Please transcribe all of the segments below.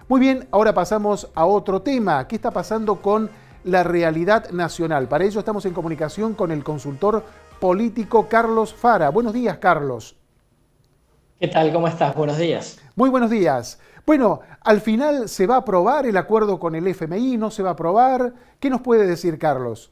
Muy bien, ahora pasamos a otro tema. ¿Qué está pasando con la realidad nacional? Para ello estamos en comunicación con el consultor político Carlos Fara. Buenos días, Carlos. ¿Qué tal? ¿Cómo estás? Buenos días. Muy buenos días. Bueno, al final se va a aprobar el acuerdo con el FMI, ¿no se va a aprobar? ¿Qué nos puede decir, Carlos?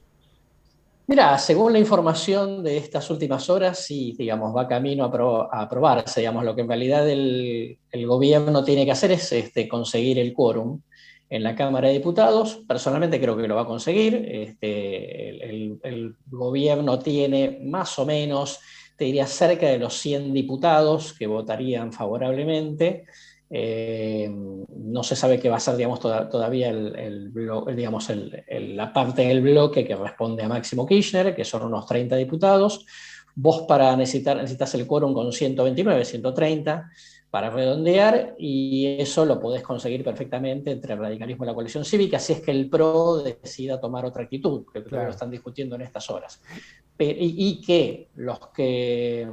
Mira, según la información de estas últimas horas, sí, digamos, va camino a aprobarse. Digamos, lo que en realidad el gobierno tiene que hacer es conseguir el quórum en la Cámara de Diputados. Personalmente creo que lo va a conseguir. El gobierno tiene más o menos, te diría, cerca de los 100 diputados que votarían favorablemente. No se sabe qué va a ser, digamos, todavía digamos, la parte del bloque que responde a Máximo Kirchner, que son unos 30 diputados. Vos necesitas el quórum con 129, 130 para redondear, y eso lo podés conseguir perfectamente entre el radicalismo y la coalición cívica, si es que el PRO decida tomar otra actitud, que creo que lo Claro. están discutiendo en estas horas. Y que los que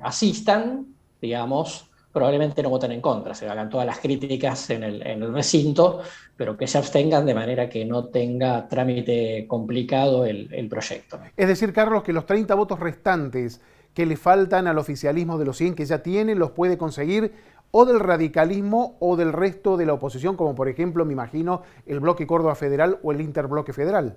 asistan, digamos, probablemente no voten en contra, se hagan todas las críticas en el recinto, pero que se abstengan de manera que no tenga trámite complicado el proyecto. Es decir, Carlos, que los 30 votos restantes que le faltan al oficialismo de los 100 que ya tiene, los puede conseguir o del radicalismo o del resto de la oposición, como por ejemplo, me imagino, el Bloque Córdoba Federal o el Interbloque Federal.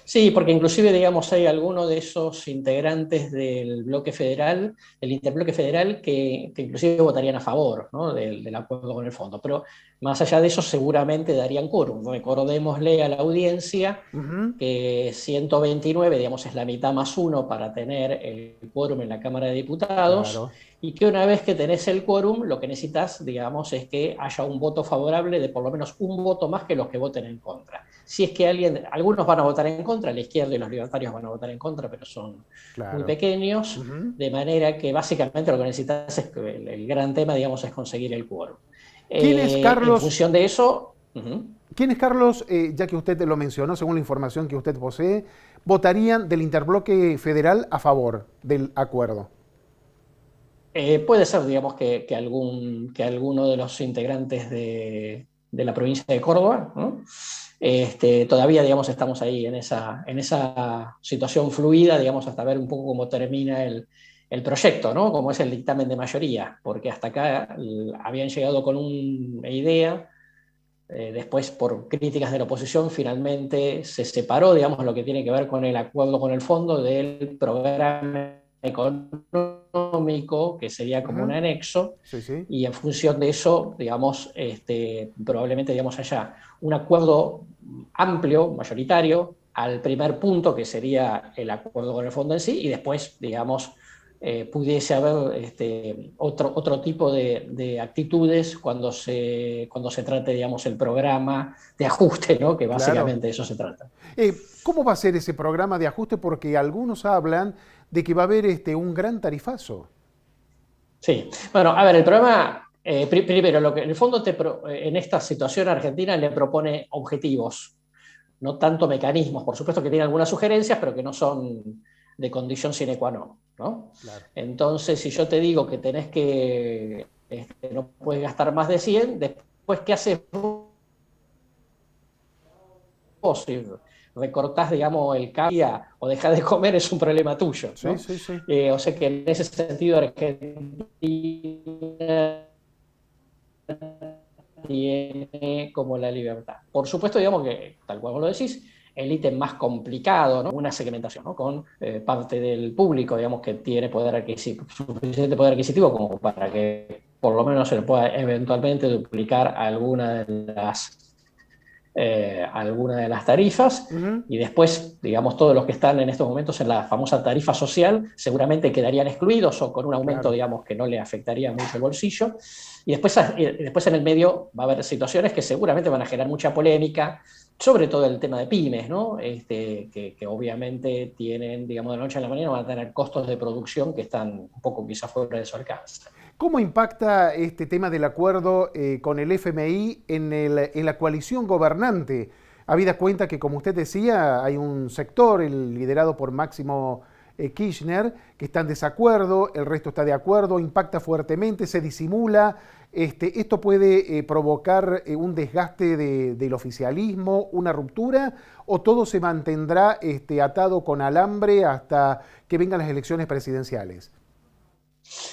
Sí, porque inclusive, digamos, hay algunos de esos integrantes del bloque federal, del interbloque federal, que inclusive votarían a favor, ¿no?, del acuerdo con el fondo. Pero más allá de eso, seguramente darían quórum. Recordémosle a la audiencia Ujú. que 129, digamos, es la mitad más uno para tener el quórum en la Cámara de Diputados, Claro. y que una vez que tenés el quórum, lo que necesitas, digamos, es que haya un voto favorable de por lo menos un voto más que los que voten en contra. Si es que algunos van a votar en contra, la izquierda y los libertarios van a votar en contra, pero son muy Claro. pequeños, Ujú. de manera que básicamente lo que necesitas es que el gran tema, digamos, es conseguir el quórum. ¿Quién es En Carlos? función de eso, ¿Quién es Carlos, ya que usted lo mencionó, según la información que usted posee, votarían del interbloque federal a favor del acuerdo? puede ser, digamos, que alguno de los integrantes de la provincia de Córdoba, ¿no? Todavía, digamos, estamos ahí en esa situación fluida, digamos, hasta ver un poco cómo termina el proyecto, ¿no? Cómo es el dictamen de mayoría, porque hasta acá habían llegado con una idea. Después, por críticas de la oposición, finalmente se separó, digamos, lo que tiene que ver con el acuerdo con el fondo del programa económico, que sería como un Ujú. anexo, Sí, sí. y en función de eso, digamos, probablemente, digamos, haya un acuerdo amplio, mayoritario, al primer punto, que sería el acuerdo con el fondo en sí, y después, digamos, pudiese haber otro tipo de actitudes cuando se trate, digamos, el programa de ajuste, ¿no?, que Claro. básicamente de eso se trata. ¿Cómo va a ser ese programa de ajuste? Porque algunos hablan de que va a haber un gran tarifazo. Sí, bueno, a ver, el programa, primero, lo que en el fondo en esta situación Argentina le propone objetivos, no tanto mecanismos. Por supuesto que tiene algunas sugerencias, pero que no son de condición sine qua non, ¿no? Claro. Entonces, si yo te digo que tenés que, no puedes gastar más de 100, después, ¿qué haces vos? Si recortás, digamos, el cambio o dejás de comer, es un problema tuyo, Sí, ¿no? sí, sí. O sea que en ese sentido Argentina tiene como la libertad. Por supuesto, digamos que, tal cual vos lo decís, el ítem más complicado, ¿no?, una segmentación, ¿no?, con parte del público, digamos, que tiene suficiente poder adquisitivo como para que por lo menos se le pueda eventualmente duplicar alguna de las tarifas. Ujú. Y después, digamos, todos los que están en estos momentos en la famosa tarifa social seguramente quedarían excluidos o con un aumento, Claro. digamos, que no le afectaría mucho el bolsillo. Y después en el medio va a haber situaciones que seguramente van a generar mucha polémica, sobre todo el tema de pymes, ¿no? Que obviamente tienen, digamos, de la noche a la mañana van a tener costos de producción que están un poco quizás fuera de su alcance. ¿Cómo impacta este tema del acuerdo con el FMI en la coalición gobernante? Habida cuenta que, como usted decía, hay un sector, el liderado por Máximo Kirchner, que está en desacuerdo, el resto está de acuerdo, impacta fuertemente, se disimula. ¿Esto puede provocar un desgaste del oficialismo, una ruptura, o todo se mantendrá atado con alambre hasta que vengan las elecciones presidenciales?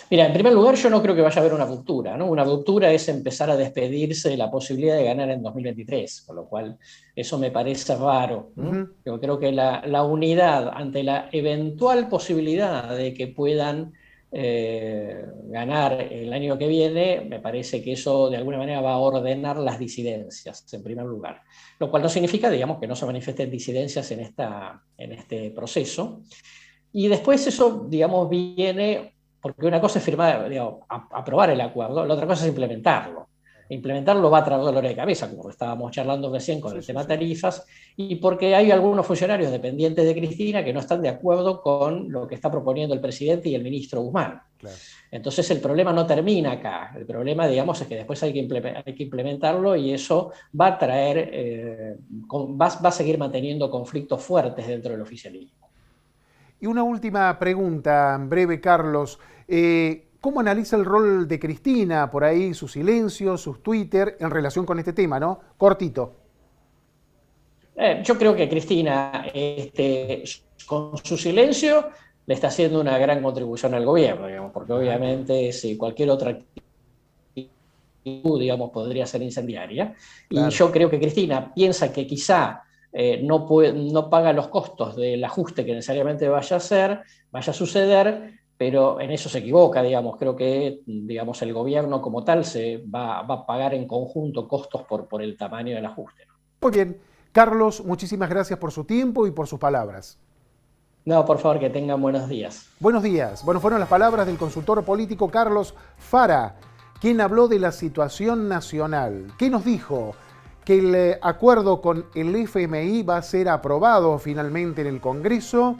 Mira, en primer lugar, yo no creo que vaya a haber una ruptura, ¿no? Una ruptura es empezar a despedirse de la posibilidad de ganar en 2023, con lo cual eso me parece raro, ¿no? Ujú. Yo creo que la unidad ante la eventual posibilidad de que puedan ganar el año que viene, me parece que eso de alguna manera va a ordenar las disidencias, en primer lugar. Lo cual no significa, digamos, que no se manifiesten disidencias en este proceso. Y después eso, digamos, viene, porque una cosa es firmar, digamos, aprobar el acuerdo, la otra cosa es implementarlo. Implementarlo va a traer dolores de cabeza, como estábamos charlando recién con Sí, el sí, tema sí. tarifas, y porque hay algunos funcionarios dependientes de Cristina que no están de acuerdo con lo que está proponiendo el presidente y el ministro Guzmán. Claro. Entonces el problema no termina acá, el problema, digamos, es que después hay que implementarlo y eso va a traer, va a seguir manteniendo conflictos fuertes dentro del oficialismo. Y una última pregunta, breve, Carlos. ¿Cómo analiza el rol de Cristina por ahí, sus silencios, sus Twitter, en relación con este tema, ¿no? Cortito. Yo creo que Cristina, con su silencio, le está haciendo una gran contribución al gobierno, digamos, porque Ajá, obviamente si cualquier otra actitud, digamos, podría ser incendiaria. Y claro. yo creo que Cristina piensa que quizá no paga los costos del ajuste que necesariamente vaya a suceder, pero en eso se equivoca, digamos. Creo que, digamos, el gobierno como tal va a pagar en conjunto costos por el tamaño del ajuste. Muy bien. Carlos, muchísimas gracias por su tiempo y por sus palabras. No, por favor, que tengan buenos días. Buenos días. Bueno, fueron las palabras del consultor político Carlos Fara, quien habló de la situación nacional. ¿Qué nos dijo? Que el acuerdo con el FMI va a ser aprobado finalmente en el Congreso.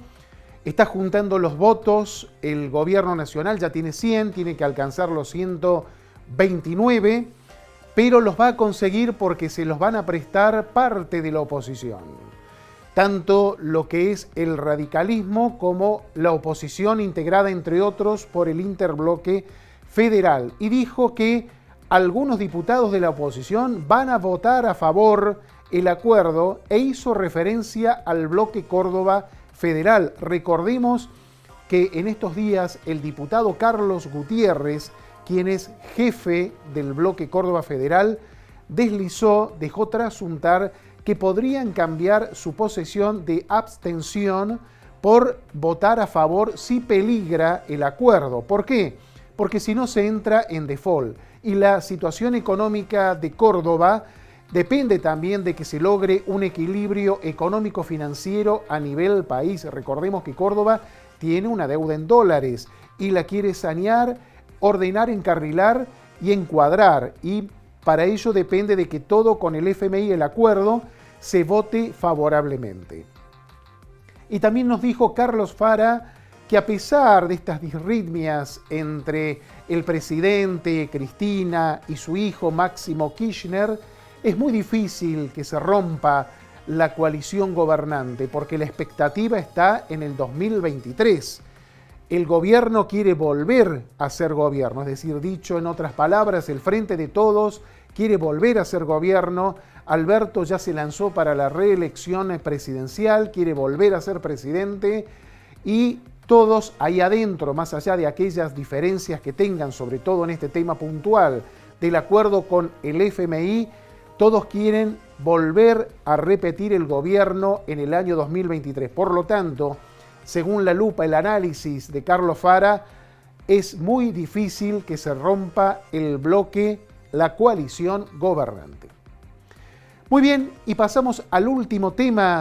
Está juntando los votos, el gobierno nacional ya tiene 100, tiene que alcanzar los 129, pero los va a conseguir porque se los van a prestar parte de la oposición. Tanto lo que es el radicalismo como la oposición integrada, entre otros, por el interbloque federal. Y dijo que algunos diputados de la oposición van a votar a favor el acuerdo e hizo referencia al bloque Córdoba federal. Recordemos que en estos días el diputado Carlos Gutiérrez, quien es jefe del bloque Córdoba federal, dejó trasuntar que podrían cambiar su posición de abstención por votar a favor si peligra el acuerdo. ¿Por qué? Porque si no se entra en default. Y la situación económica de Córdoba depende también de que se logre un equilibrio económico-financiero a nivel país. Recordemos que Córdoba tiene una deuda en dólares y la quiere sanear, ordenar, encarrilar y encuadrar. Y para ello depende de que todo con el FMI, el acuerdo, se vote favorablemente. Y también nos dijo Carlos Fara que a pesar de estas disritmias entre el presidente, Cristina y su hijo Máximo Kirchner, es muy difícil que se rompa la coalición gobernante porque la expectativa está en el 2023. El gobierno quiere volver a ser gobierno, es decir, dicho en otras palabras, el Frente de Todos quiere volver a ser gobierno. Alberto ya se lanzó para la reelección presidencial, quiere volver a ser presidente y todos ahí adentro, más allá de aquellas diferencias que tengan, sobre todo en este tema puntual del acuerdo con el FMI, todos quieren volver a repetir el gobierno en el año 2023. Por lo tanto, según la lupa, el análisis de Carlos Fara, es muy difícil que se rompa el bloque, la coalición gobernante. Muy bien, y pasamos al último tema